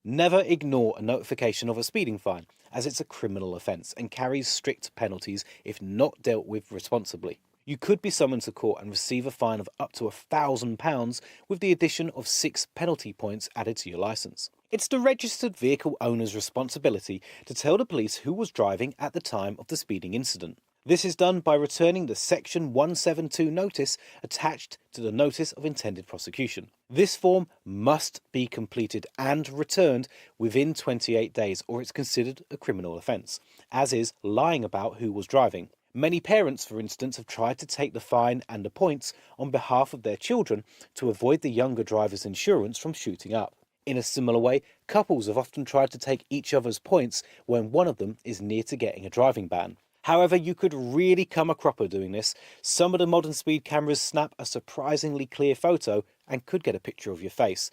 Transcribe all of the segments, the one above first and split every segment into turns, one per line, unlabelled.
Never ignore a notification of a speeding fine, as it's a criminal offence and carries strict penalties if not dealt with responsibly. You could be summoned to court and receive a fine of up to £1,000 with the addition of 6 penalty points added to your licence. It's the registered vehicle owner's responsibility to tell the police who was driving at the time of the speeding incident. This is done by returning the Section 172 notice attached to the Notice of Intended Prosecution. This form must be completed and returned within 28 days or it's considered a criminal offence, as is lying about who was driving. Many parents, for instance, have tried to take the fine and the points on behalf of their children to avoid the younger driver's insurance from shooting up. In a similar way, couples have often tried to take each other's points when one of them is near to getting a driving ban. However, you could really come a cropper doing this. Some of the modern speed cameras snap a surprisingly clear photo and could get a picture of your face,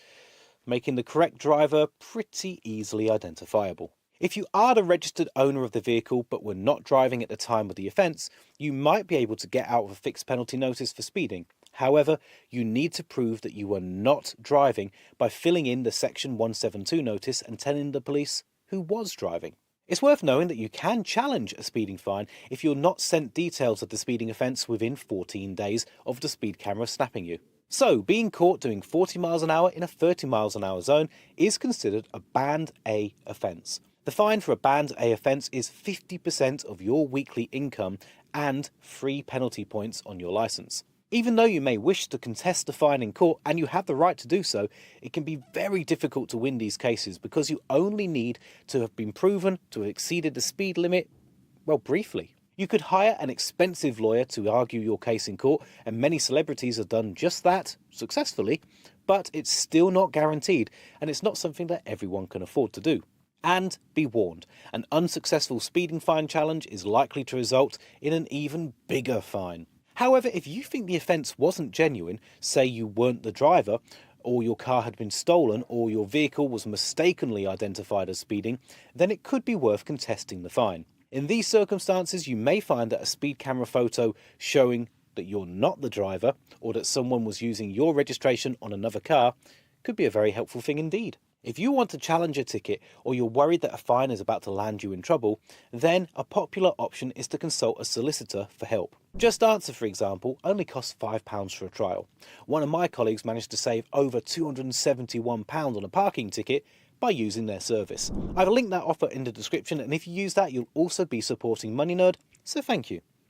making the correct driver pretty easily identifiable. If you are the registered owner of the vehicle but were not driving at the time of the offence, you might be able to get out of a fixed penalty notice for speeding. However, you need to prove that you were not driving by filling in the Section 172 notice and telling the police who was driving. It's worth knowing that you can challenge a speeding fine if you're not sent details of the speeding offence within 14 days of the speed camera snapping you. So, being caught doing 40 miles an hour in a 30 miles an hour zone is considered a Band A offence. The fine for a Band A offence is 50% of your weekly income and 3 penalty points on your licence. Even though you may wish to contest the fine in court, and you have the right to do so, it can be very difficult to win these cases because you only need to have been proven to have exceeded the speed limit, well, briefly. You could hire an expensive lawyer to argue your case in court, and many celebrities have done just that, successfully, but it's still not guaranteed, and it's not something that everyone can afford to do. And be warned, an unsuccessful speeding fine challenge is likely to result in an even bigger fine. However, if you think the offence wasn't genuine, say you weren't the driver, or your car had been stolen, or your vehicle was mistakenly identified as speeding, then it could be worth contesting the fine. In these circumstances, you may find that a speed camera photo showing that you're not the driver, or that someone was using your registration on another car, could be a very helpful thing indeed. If you want to challenge a ticket, or you're worried that a fine is about to land you in trouble, then a popular option is to consult a solicitor for help. JustAnswer, for example, only costs £5 for a trial. One of my colleagues managed to save over £271 on a parking ticket by using their service. I've linked that offer in the description, and if you use that, you'll also be supporting Money Nerd, so thank you.